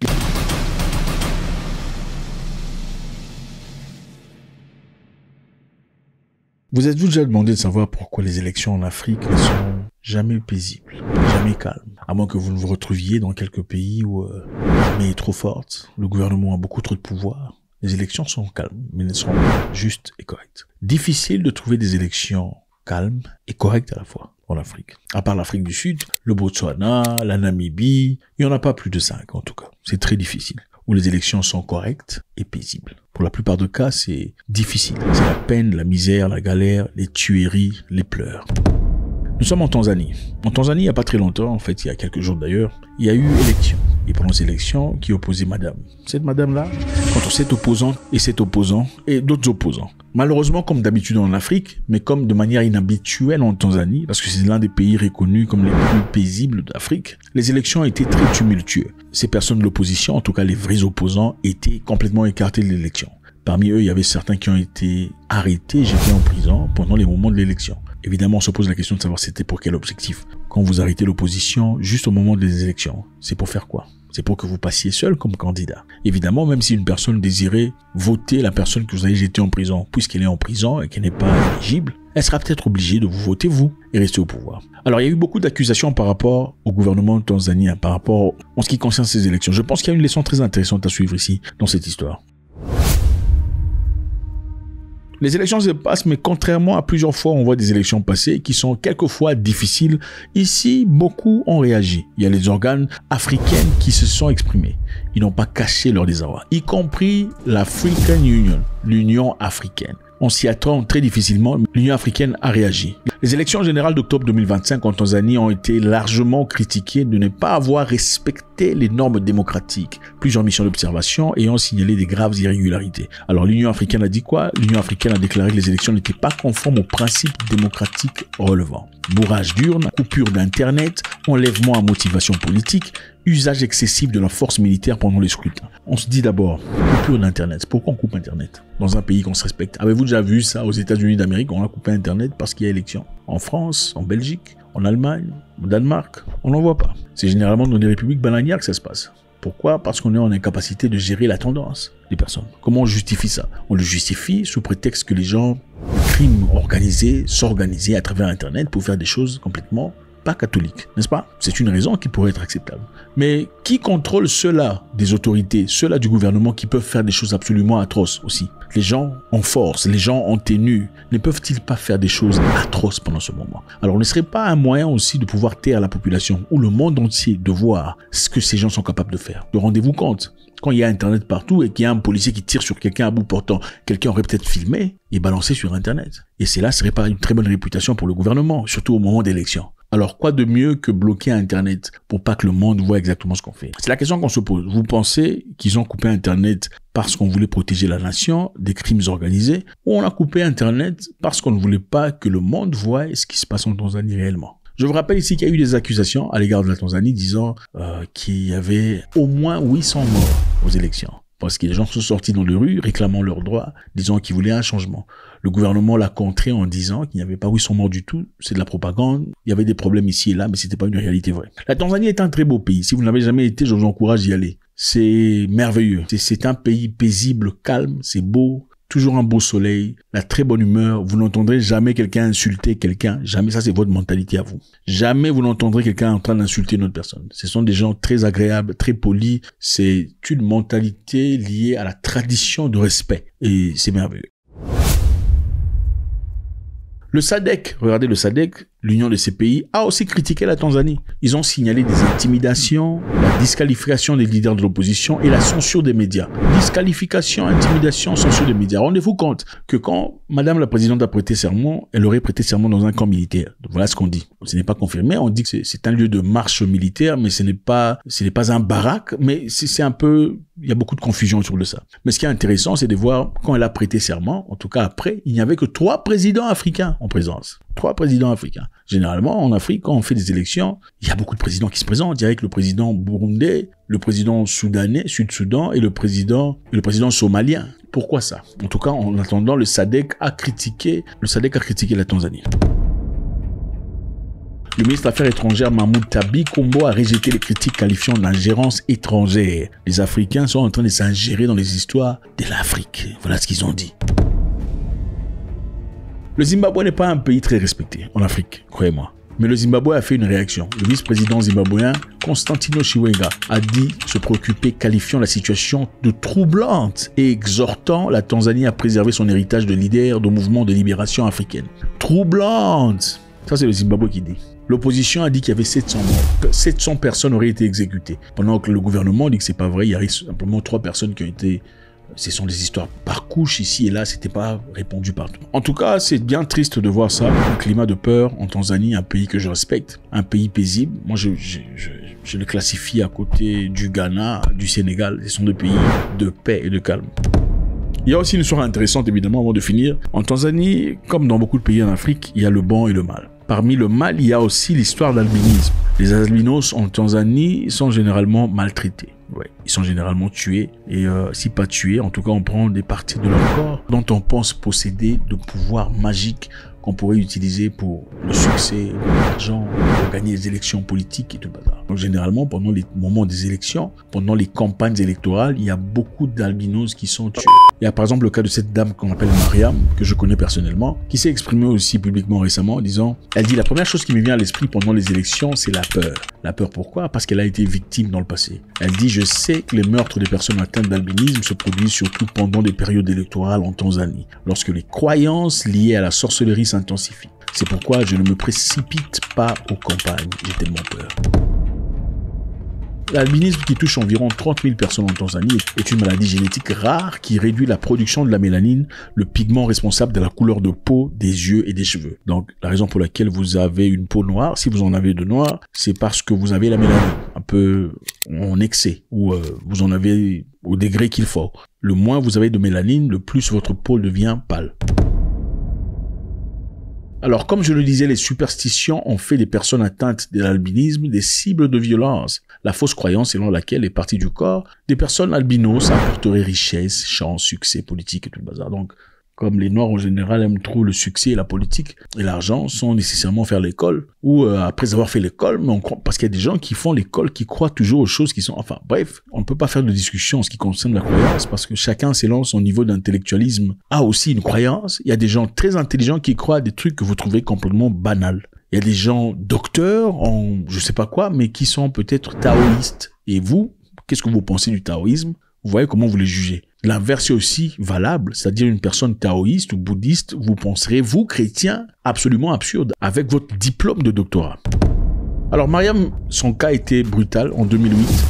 Vous êtes-vous déjà demandé de savoir pourquoi les élections en Afrique ne sont jamais paisibles, jamais calmes? À moins que vous ne vous retrouviez dans quelques pays où l'armée est trop forte, le gouvernement a beaucoup trop de pouvoir. Les élections sont calmes, mais elles sont justes et correctes. Difficile de trouver des élections calmes et correctes à la fois en Afrique. À part l'Afrique du Sud, le Botswana, la Namibie, il n'y en a pas plus de 5 en tout cas. C'est très difficile. Où les élections sont correctes et paisibles. Pour la plupart des cas, c'est difficile. C'est la peine, la misère, la galère, les tueries, les pleurs. Nous sommes en Tanzanie. En Tanzanie, il n'y a pas très longtemps, en fait, il y a quelques jours d'ailleurs, il y a eu élection. Et pendant ces élections, qui opposait madame. Cette madame-là, contre cette opposante et cet opposant et d'autres opposants. Malheureusement, comme d'habitude en Afrique, mais comme de manière inhabituelle en Tanzanie, parce que c'est l'un des pays reconnus comme les plus paisibles d'Afrique, les élections ont été très tumultueuses. Ces personnes de l'opposition, en tout cas les vrais opposants, étaient complètement écartés de l'élection. Parmi eux, il y avait certains qui ont été arrêtés, jetés en prison pendant les moments de l'élection. Évidemment, on se pose la question de savoir c'était pour quel objectif. Quand vous arrêtez l'opposition juste au moment des élections, c'est pour faire quoi? C'est pour que vous passiez seul comme candidat. Évidemment, même si une personne désirait voter la personne que vous avez jetée en prison, puisqu'elle est en prison et qu'elle n'est pas éligible, elle sera peut-être obligée de vous voter vous et rester au pouvoir. Alors, il y a eu beaucoup d'accusations par rapport au gouvernement tanzanien, par rapport en ce qui concerne ces élections. Je pense qu'il y a une leçon très intéressante à suivre ici, dans cette histoire. Les élections se passent, mais contrairement à plusieurs fois, on voit des élections passées qui sont quelquefois difficiles. Ici, beaucoup ont réagi. Il y a les organes africains qui se sont exprimés. Ils n'ont pas caché leur désarroi, y compris l'African Union, l'Union africaine. On s'y attend très difficilement, l'Union africaine a réagi. Les élections générales d'octobre 2025 en Tanzanie ont été largement critiquées de ne pas avoir respecté les normes démocratiques. Plusieurs missions d'observation ayant signalé des graves irrégularités. Alors l'Union africaine a dit quoi? L'Union africaine a déclaré que les élections n'étaient pas conformes aux principes démocratiques relevants. Bourrage d'urnes, coupure d'internet, enlèvement à motivation politique, usage excessif de la force militaire pendant les scrutins. On se dit d'abord, coupure d'internet. Pourquoi on coupe internet dans un pays qu'on se respecte? Avez-vous déjà vu ça aux États-Unis d'Amérique? On a coupé internet parce qu'il y a élection. En France, en Belgique, en Allemagne, au Danemark, on n'en voit pas. C'est généralement dans des républiques bananières que ça se passe. Pourquoi? Parce qu'on est en incapacité de gérer la tendance des personnes. Comment on justifie ça? On le justifie sous prétexte que les gens, le crime organisé, s'organiser à travers internet pour faire des choses complètement pas catholiques, n'est-ce pas? C'est une raison qui pourrait être acceptable. Mais qui contrôle ceux-là des autorités, ceux-là du gouvernement qui peuvent faire des choses absolument atroces aussi? Les gens en force, les gens en tenue, ne peuvent-ils pas faire des choses atroces pendant ce moment? Alors, ne serait pas un moyen aussi de pouvoir taire la population ou le monde entier de voir ce que ces gens sont capables de faire? Rendez-vous compte, quand il y a Internet partout et qu'il y a un policier qui tire sur quelqu'un à bout portant, quelqu'un aurait peut-être filmé et balancé sur Internet. Et cela serait pas une très bonne réputation pour le gouvernement, surtout au moment d'élection. Alors, quoi de mieux que bloquer Internet pour pas que le monde voit exactement ce qu'on fait? C'est la question qu'on se pose. Vous pensez qu'ils ont coupé Internet parce qu'on voulait protéger la nation des crimes organisés, ou on a coupé Internet parce qu'on ne voulait pas que le monde voie ce qui se passe en Tanzanie réellement? Je vous rappelle ici qu'il y a eu des accusations à l'égard de la Tanzanie disant qu'il y avait au moins 800 morts aux élections. Parce que les gens sont sortis dans les rues réclamant leurs droits, disant qu'ils voulaient un changement. Le gouvernement l'a contré en disant qu'il n'y avait pas 800 morts du tout, c'est de la propagande, il y avait des problèmes ici et là, mais c'était pas une réalité vraie. La Tanzanie est un très beau pays, si vous n'avez jamais été, je vous encourage d'y aller. C'est merveilleux, c'est un pays paisible, calme, c'est beau, toujours un beau soleil, la très bonne humeur, vous n'entendrez jamais quelqu'un insulter quelqu'un, jamais, ça c'est votre mentalité à vous. Jamais vous n'entendrez quelqu'un en train d'insulter une autre personne. Ce sont des gens très agréables, très polis, c'est une mentalité liée à la tradition de respect et c'est merveilleux. Le SADC, regardez le SADC, l'union de ces pays, a aussi critiqué la Tanzanie. Ils ont signalé des intimidations, la disqualification des leaders de l'opposition et la censure des médias. Disqualification, intimidation, censure des médias. Rendez-vous compte que quand Madame la Présidente a prêté serment, elle aurait prêté serment dans un camp militaire. Voilà ce qu'on dit. Ce n'est pas confirmé. On dit que c'est un lieu de marche militaire, mais ce n'est pas un baraque, mais c'est un peu, il y a beaucoup de confusion autour de ça. Mais ce qui est intéressant, c'est de voir quand elle a prêté serment, en tout cas après, il n'y avait que 3 présidents africains en présence. 3 présidents africains. Généralement, en Afrique, quand on fait des élections, il y a beaucoup de présidents qui se présentent. Il y a le président burundais, le président soudanais, Sud-Soudan, et le président somalien. Pourquoi ça? En tout cas, en attendant, le SADC a critiqué la Tanzanie. Le ministre des Affaires étrangères Mahmoud Tabi Kombo a rejeté les critiques qualifiant d'ingérence étrangère. Les Africains sont en train de s'ingérer dans les histoires de l'Afrique. Voilà ce qu'ils ont dit. Le Zimbabwe n'est pas un pays très respecté en Afrique, croyez-moi. Mais le Zimbabwe a fait une réaction. Le vice-président zimbabwéen Constantino Chiwenga a dit se préoccuper, qualifiant la situation de troublante et exhortant la Tanzanie à préserver son héritage de leader de mouvement de libération africaine. Troublante! Ça, c'est le Zimbabwe qui dit. L'opposition a dit qu'il y avait 700 morts. 700 personnes auraient été exécutées. Pendant que le gouvernement dit que c'est pas vrai, il y a simplement 3 personnes qui ont été Ce sont des histoires par couche ici et là, c'était pas répandu partout. En tout cas, c'est bien triste de voir ça, un climat de peur en Tanzanie, un pays que je respecte, un pays paisible. Moi, je le classifie à côté du Ghana, du Sénégal. Ce sont des pays de paix et de calme. Il y a aussi une histoire intéressante, évidemment, avant de finir. En Tanzanie, comme dans beaucoup de pays en Afrique, il y a le bon et le mal. Parmi le mal, il y a aussi l'histoire d'albinisme. Les albinos en Tanzanie sont généralement maltraités. Ouais, ils sont généralement tués et si pas tués, en tout cas on prend des parties de leur corps dont on pense posséder de pouvoirs magiques qu'on pourrait utiliser pour le succès, l'argent, pour gagner les élections politiques et tout le bazar. Donc généralement pendant les moments des élections, pendant les campagnes électorales, il y a beaucoup d'albinos qui sont tués. Il y a par exemple le cas de cette dame qu'on appelle Mariam, que je connais personnellement, qui s'est exprimée aussi publiquement récemment en disant, elle dit la première chose qui me vient à l'esprit pendant les élections, c'est la peur. La peur pourquoi? Parce qu'elle a été victime dans le passé. Elle dit, je sais que les meurtres des personnes atteintes d'albinisme se produisent surtout pendant des périodes électorales en Tanzanie, lorsque les croyances liées à la sorcellerie s'intensifient. C'est pourquoi je ne me précipite pas aux campagnes, j'ai tellement peur. L'albinisme, qui touche environ 30 000 personnes en Tanzanie, est une maladie génétique rare qui réduit la production de la mélanine, le pigment responsable de la couleur de peau, des yeux et des cheveux. Donc, la raison pour laquelle vous avez une peau noire, si vous en avez de noir, c'est parce que vous avez la mélanine un peu en excès, ou vous en avez au degré qu'il faut. Le moins vous avez de mélanine, le plus votre peau devient pâle. Alors, comme je le disais, les superstitions ont fait des personnes atteintes de l'albinisme des cibles de violence. La fausse croyance selon laquelle les parties du corps des personnes albinos apporteraient richesse, chance, succès politique et tout le bazar. Donc, comme les Noirs en général aiment trop le succès et la politique et l'argent sans nécessairement faire l'école, ou après avoir fait l'école, mais on croit, parce qu'il y a des gens qui font l'école, qui croient toujours aux choses qui sont... Enfin bref, on ne peut pas faire de discussion en ce qui concerne la croyance, parce que chacun, selon son niveau d'intellectualisme, a aussi une croyance. Il y a des gens très intelligents qui croient à des trucs que vous trouvez complètement banals. Il y a des gens docteurs en je sais pas quoi, mais qui sont peut-être taoïstes. Et vous, qu'est-ce que vous pensez du taoïsme? Vous voyez comment vous les jugez. L'inverse est aussi valable, c'est-à-dire une personne taoïste ou bouddhiste, vous penserez, vous, chrétien, absolument absurde, avec votre diplôme de doctorat. Alors Mariam, son cas était brutal en 2008.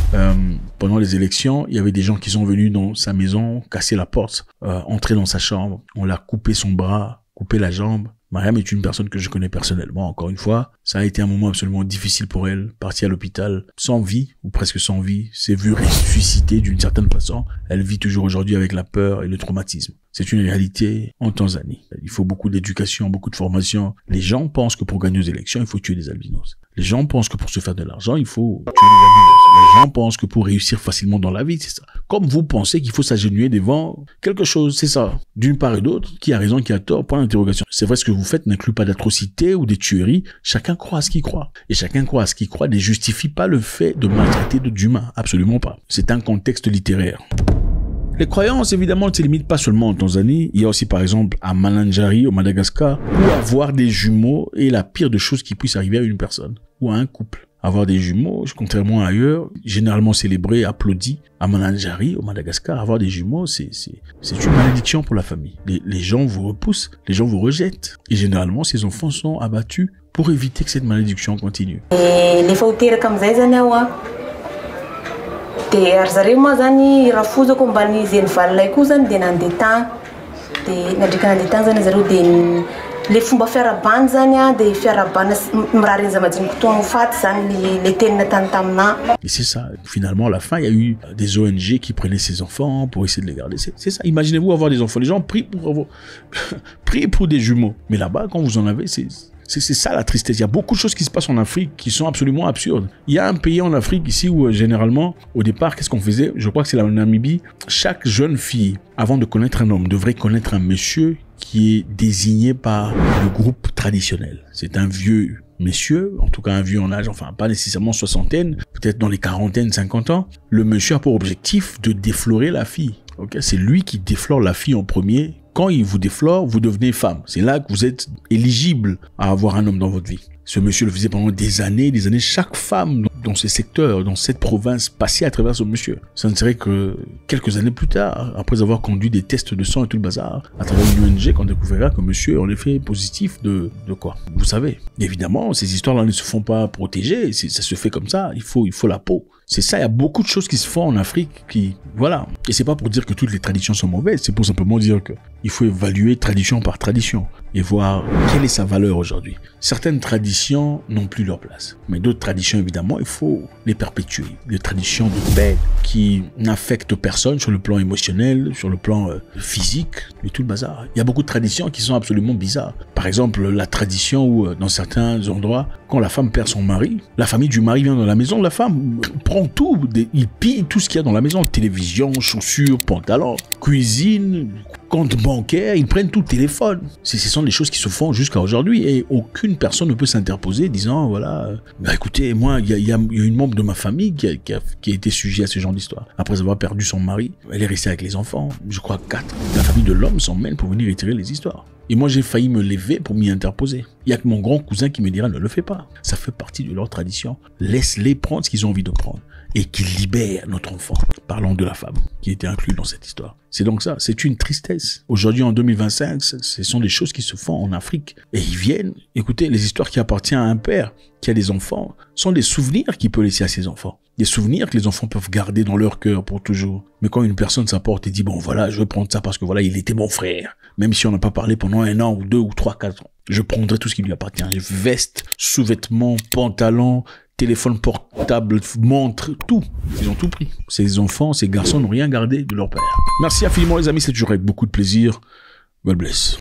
Pendant les élections, il y avait des gens qui sont venus dans sa maison, casser la porte, entrer dans sa chambre, on l'a coupé son bras, coupé la jambe. Mariam est une personne que je connais personnellement, encore une fois. Ça a été un moment absolument difficile pour elle, partie à l'hôpital, sans vie, ou presque sans vie, s'est vue ressusciter d'une certaine façon. Elle vit toujours aujourd'hui avec la peur et le traumatisme. C'est une réalité en Tanzanie. Il faut beaucoup d'éducation, beaucoup de formation. Les gens pensent que pour gagner aux élections, il faut tuer des albinos. Les gens pensent que pour se faire de l'argent, il faut tuer des albinos. Les gens pensent que pour réussir facilement dans la vie, c'est ça. Comme vous pensez qu'il faut s'agenouiller devant quelque chose, c'est ça. D'une part et d'autre, qui a raison, qui a tort, point d'interrogation. C'est vrai, ce que vous faites n'inclut pas d'atrocités ou des tueries. Chacun croit à ce qu'il croit. Et chacun croit à ce qu'il croit ne justifie pas le fait de maltraiter d'humains. Absolument pas. C'est un contexte littéraire. Les croyances, évidemment, ne se limitent pas seulement en Tanzanie. Il y a aussi, par exemple, à Mananjari, au Madagascar, où avoir des jumeaux est la pire des choses qui puisse arriver à une personne ou à un couple. Avoir des jumeaux, contrairement à ailleurs, généralement célébré, applaudi. À Mananjari, au Madagascar, avoir des jumeaux, c'est une malédiction pour la famille. Les gens vous repoussent, les gens vous rejettent. Et généralement, ces enfants sont abattus pour éviter que cette malédiction continue. De ry zareo moa zany raha fozako mbany zeny valilay koa zany de nandeha tagny de nandrika nandeha tagny zany zareo de le fomba fiarabany zany a de fiarabana mirary zamadinika toa faty zany le tenina tany tamina. Et c'est ça, finalement à la fin il y a eu des ONG qui prenaient ces enfants pour essayer de les garder. C'est ça, imaginez-vous avoir des enfants, les gens prient pour des jumeaux, mais là-bas quand vous en avez, c'est ça la tristesse. Il y a beaucoup de choses qui se passent en Afrique qui sont absolument absurdes. Il y a un pays en Afrique ici où généralement, au départ, qu'est-ce qu'on faisait? Je crois que c'est la Namibie. Chaque jeune fille, avant de connaître un homme, devrait connaître un monsieur qui est désigné par le groupe traditionnel. C'est un vieux monsieur, en tout cas un vieux en âge, enfin pas nécessairement soixantaine, peut-être dans les quarantaines, 50 ans. Le monsieur a pour objectif de déflorer la fille. Okay? C'est lui qui déflore la fille en premier. Quand il vous déflore, vous devenez femme. C'est là que vous êtes éligible à avoir un homme dans votre vie. Ce monsieur le faisait pendant des années. Chaque femme dans ce secteur, dans cette province, passait à travers ce monsieur. Ça ne serait que quelques années plus tard, après avoir conduit des tests de sang et tout le bazar, à travers une ONG, qu'on découvrira que monsieur est en effet positif de quoi? Vous savez. Évidemment, ces histoires-là ne se font pas protéger. Ça se fait comme ça. Il faut la peau. C'est ça, il y a beaucoup de choses qui se font en Afrique qui, voilà. Et c'est pas pour dire que toutes les traditions sont mauvaises, c'est pour simplement dire que il faut évaluer tradition par tradition et voir quelle est sa valeur aujourd'hui. Certaines traditions n'ont plus leur place, mais d'autres traditions, évidemment, il faut les perpétuer. Des traditions de paix qui n'affectent personne sur le plan émotionnel, sur le plan physique, et tout le bazar. Il y a beaucoup de traditions qui sont absolument bizarres. Par exemple, la tradition où, dans certains endroits, quand la femme perd son mari, la famille du mari vient dans la maison, la femme prend tout, il pille tout ce qu'il y a dans la maison, télévision, chaussures, pantalons, cuisine, compte bancaire, ils prennent tout le téléphone. Ce sont des choses qui se font jusqu'à aujourd'hui et aucune personne ne peut s'interposer disant, voilà, bah écoutez, moi, il y a une membre de ma famille qui a été sujet à ce genre d'histoire. Après avoir perdu son mari, elle est restée avec les enfants, je crois 4. La famille de l'homme s'en mêle pour venir étirer les histoires. Et moi, j'ai failli me lever pour m'y interposer. Il y a que mon grand cousin qui me dira, ne le fais pas. Ça fait partie de leur tradition. Laisse-les prendre ce qu'ils ont envie de prendre. Et qu'ils libèrent notre enfant. Parlons de la femme qui était inclue dans cette histoire. C'est donc ça, c'est une tristesse. Aujourd'hui, en 2025, ce sont des choses qui se font en Afrique. Et ils viennent, écoutez, les histoires qui appartiennent à un père qui a des enfants sont des souvenirs qu'il peut laisser à ses enfants. Des souvenirs que les enfants peuvent garder dans leur cœur pour toujours. Mais quand une personne s'apporte et dit, bon voilà, je vais prendre ça parce que voilà, il était mon frère. Même si on n'a pas parlé pendant 1 an ou 2 ou 3, 4 ans. Je prendrai tout ce qui lui appartient. Veste, sous-vêtements, pantalons, téléphone portable, montre, tout. Ils ont tout pris. Ces enfants, ces garçons n'ont rien gardé de leur père. Merci infiniment les amis, c'est toujours avec beaucoup de plaisir. God bless.